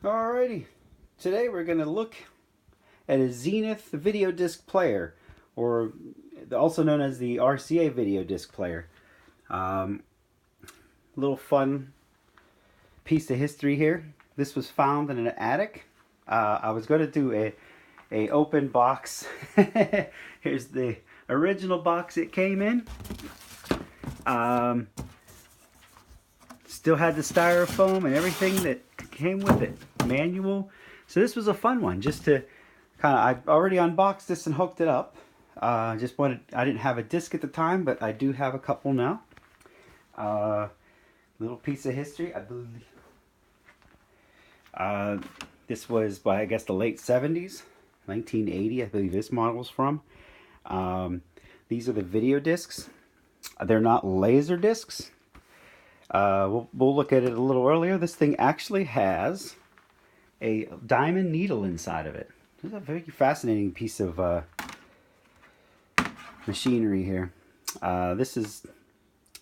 Alrighty, today we're going to look at a Zenith video disc player, or also known as the RCA video disc player. Little fun piece of history here. This was found in an attic. I was going to do a open box. Here's the original box it came in. Still had the styrofoam and everything that came with it. Manual. So this was a fun one, just to I already unboxed this and hooked it up. I didn't have a disc at the time, but I do have a couple now. Little piece of history, I believe. This was by, I guess, the late 70s, 1980, I believe this model's from. These are the video discs. They're not laser discs. We'll look at it a little earlier. This thing actually has a diamond needle inside of it. This is a very fascinating piece of machinery here. This is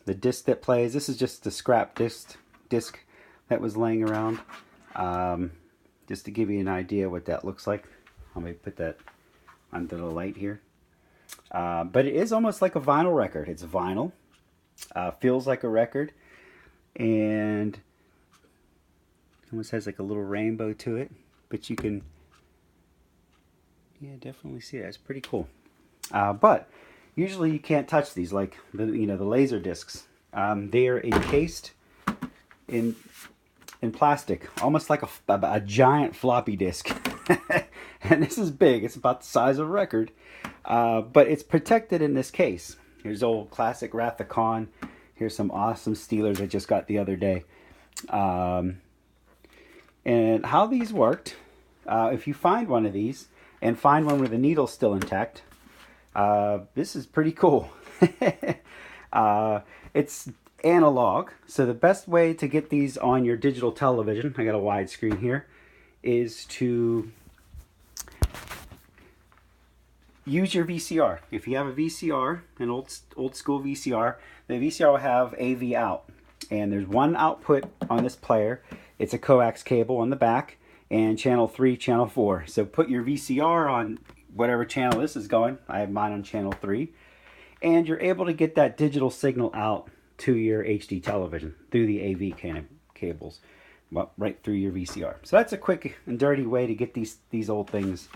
the disc that plays. This is just the scrap disc that was laying around. Just to give you an idea what that looks like. Let me put that under the light here. But it is almost like a vinyl record. It's vinyl. Feels like a record. And almost has like a little rainbow to it. But you can, yeah, definitely see it. It's pretty cool. But usually you can't touch these like the laser discs. They are encased in plastic, almost like a giant floppy disk. And this is big. It's about the size of a record. But it's protected in this case. Here's old classic Wrath of Khan. Here's some awesome Steelers I just got the other day. And how these worked, if you find one of these and find one where the needle's still intact, this is pretty cool. It's analog, so the best way to get these on your digital television, I got a wide screen here, is to use your VCR. If you have a VCR, an old school VCR, the VCR will have AV out, and there's one output on this player. It's a coax cable on the back, and channel 3, channel 4. So put your VCR on whatever channel this is going. I have mine on channel 3, and you're able to get that digital signal out to your HD television through the AV cables, right through your VCR. So that's a quick and dirty way to get these old things,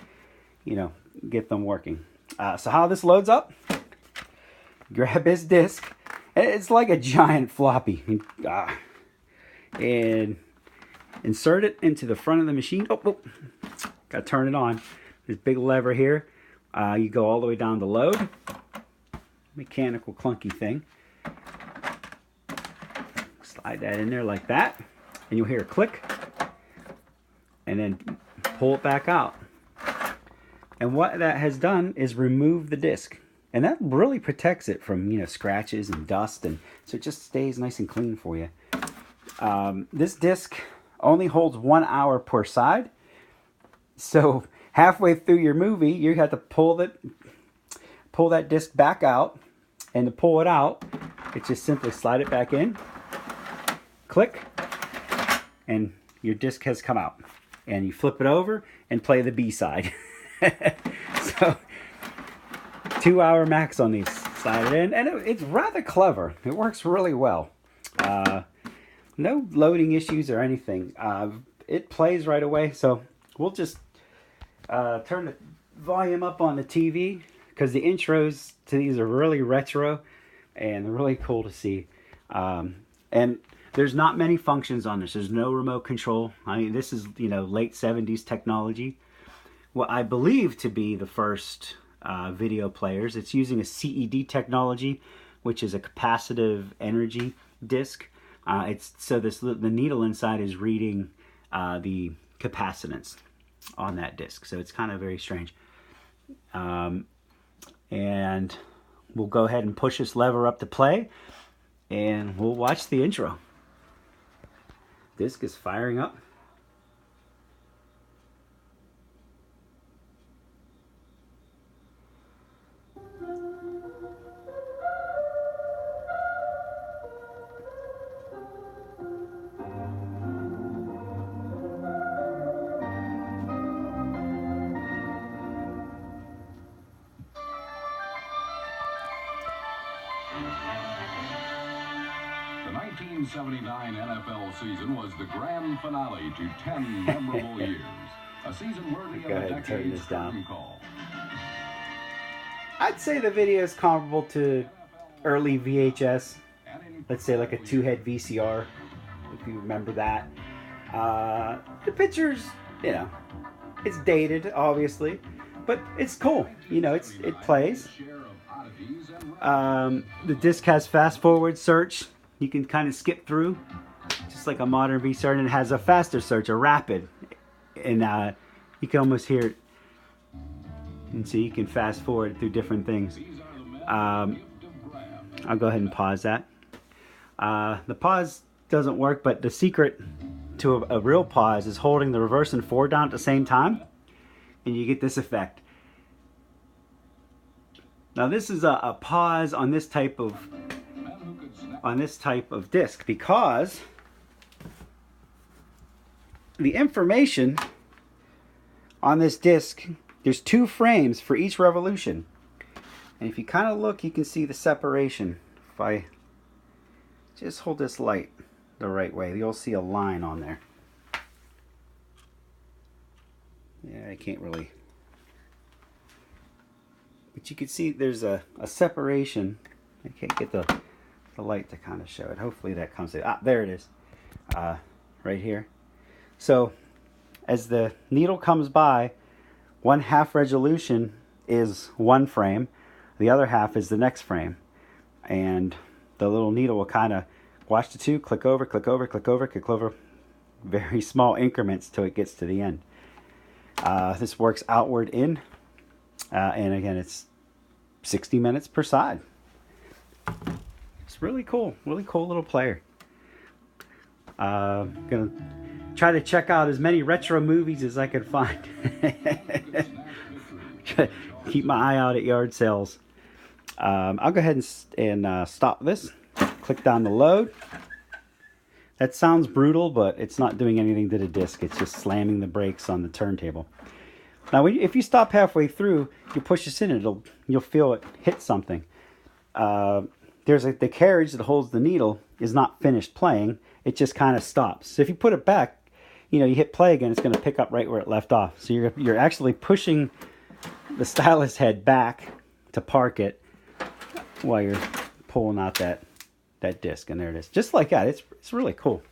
get them working. So how this loads up, grab this disc, and it's like a giant floppy, and insert it into the front of the machine. Oh, gotta turn it on. This big lever here, you go all the way down to load. Mechanical clunky thing. Slide that in there like that, and you'll hear a click, and then pull it back out. And what that has done is remove the disc, and that really protects it from scratches and dust, and so it just stays nice and clean for you. This disc only holds 1 hour per side, so halfway through your movie you have to pull that disc back out, and to pull it out, it's just simply slide it back in, click, and your disc has come out, and you flip it over and play the B side. So 2 hour max on these. Slide it in, and it's rather clever. It works really well. No loading issues or anything. It plays right away, so we'll just turn the volume up on the TV, because the intros to these are really retro and they're really cool to see. And there's not many functions on this. There's no remote control. I mean, this is late 70s technology. What I believe to be the first video players. It's using a CED technology, which is a capacitive energy disc. The needle inside is reading the capacitance on that disc. So it's kind of very strange. And we'll go ahead and push this lever up to play, and we'll watch the intro. Disc is firing up. 1979 NFL season was the grand finale to 10 memorable years. A season worthy of a decade's curtain call. I'd say the video is comparable to early VHS. Let's say like a 2-head VCR, if you remember that. The pictures, you know, it's dated, obviously, but it's cool. You know, it plays. The disc has fast forward search. You can kind of skip through, just like a modern VCR, and it has a faster search, a rapid, and you can almost hear it. And so you can fast forward through different things. I'll go ahead and pause that. The pause doesn't work, but the secret to a real pause is holding the reverse and forward down at the same time, and you get this effect. Now this is a pause on this type of disc because the information on this disc, there's 2 frames for each revolution, and if you kind of look, you can see the separation. If I just hold this light the right way, you'll see a line on there. Yeah, I can't really, but you can see there's a separation. I can't get the light to kind of show it. Hopefully that comes in. There it is, right here. So as the needle comes by, 1/2 resolution is 1 frame, the other half is the next frame, and the little needle will kind of watch the 2, click over, click over, click over, click over, very small increments till it gets to the end. This works outward in, and again, it's 60 minutes per side. It's really cool little player. Gonna try to check out as many retro movies as I could find. Keep my eye out at yard sales. I'll go ahead and stop this. Click down the load. That sounds brutal, but it's not doing anything to the disc. It's just slamming the brakes on the turntable. Now, if you stop halfway through, you push this in, you'll feel it hit something. The carriage that holds the needle is not finished playing. It just kind of stops. So if you put it back, you know, you hit play again, it's going to pick up right where it left off. So you're actually pushing the stylus head back to park it while you're pulling out that disc, and there it is, just like that. It's really cool.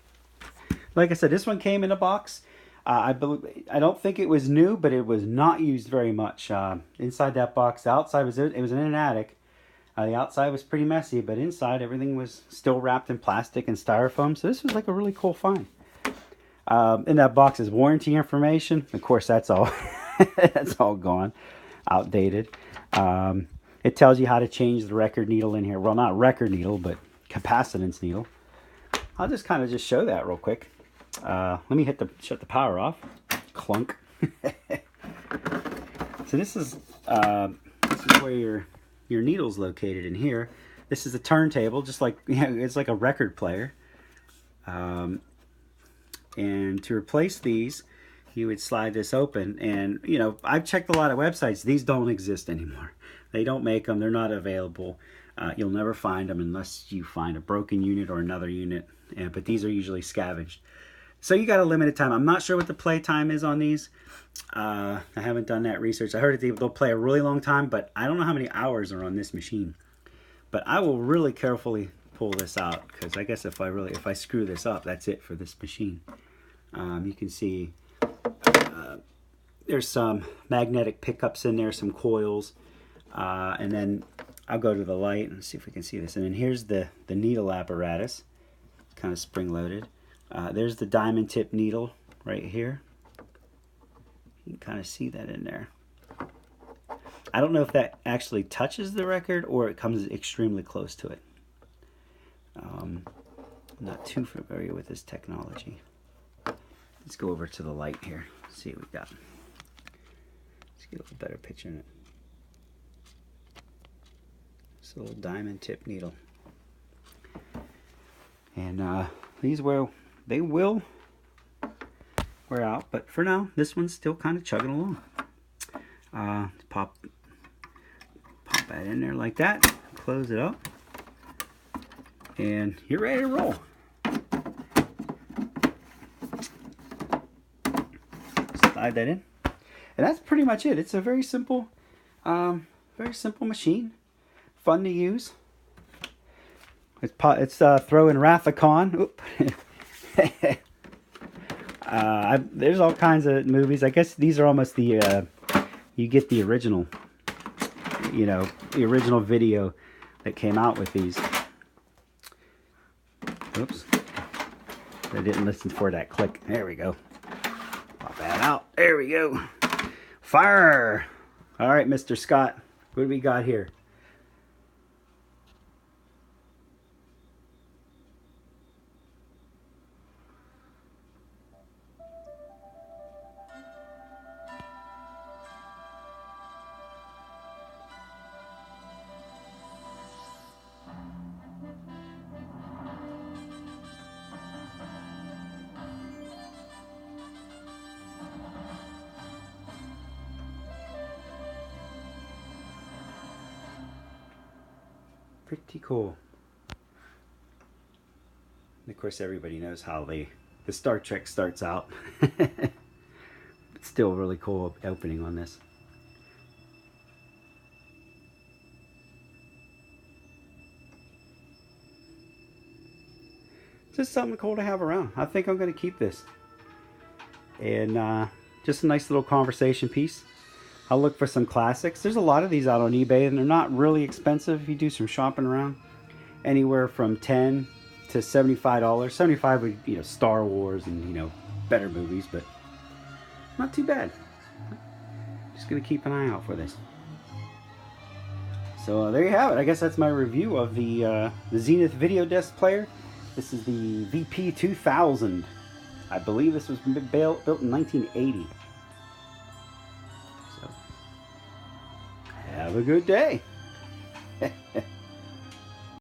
Like I said, this one came in a box. I don't think it was new, but it was not used very much. Inside that box, the outside was in an attic. The outside was pretty messy, but inside everything was still wrapped in plastic and styrofoam. So this was like a really cool find. In that box is warranty information. Of course, that's all that's all gone, outdated. It tells you how to change the record needle in here. Well, not record needle, but capacitance needle. I'll just kind of show that real quick. Let me shut the power off. Clunk. So this is where your needle's located in here. This is a turntable, just like, you know, it's like a record player. And to replace these, you would slide this open. And, you know, I've checked a lot of websites. These don't exist anymore. They don't make them. They're not available. You'll never find them unless you find a broken unit or another unit. But these are usually scavenged. So you got a limited time. I'm not sure what the play time is on these. I haven't done that research. I heard they'll play a really long time, but I don't know how many hours are on this machine. But I will really carefully pull this out, because I guess if I screw this up, that's it for this machine. You can see there's some magnetic pickups in there, some coils, and then I'll go to the light and see if we can see this. And then here's the needle apparatus, kind of spring-loaded. There's the diamond tip needle right here. You can kind of see that in there. I don't know if that actually touches the record or it comes extremely close to it. I'm not too familiar with this technology. Let's go over to the light here. See what we got. Let's get a little better picture in it. It's a little diamond tip needle. And these will wear out, but for now, this one's still kind of chugging along. Pop that in there like that. Close it up. And you're ready to roll. slide that in. And that's pretty much it. It's a very simple machine. Fun to use. It's throwing Rathacon. Oop. There's all kinds of movies. I guess these are almost the you get the original, you know, the original video that came out with these. Oops. I didn't listen for that click. There we go. Pop that out. There we go. Fire! All right, Mr. Scott. What do we got here? Pretty cool. And of course, everybody knows how the Star Trek starts out. It's still really cool opening on this. Just something cool to have around. I think I'm going to keep this. And just a nice little conversation piece. I'll look for some classics. There's a lot of these out on eBay, and they're not really expensive if you do some shopping around. Anywhere from $10 to $75. $75 would, you know, Star Wars and, you know, better movies, but not too bad. Just gonna keep an eye out for this. So there you have it. I guess that's my review of the Zenith video disc player. This is the VP200. I believe this was built in 1980. So have a good day.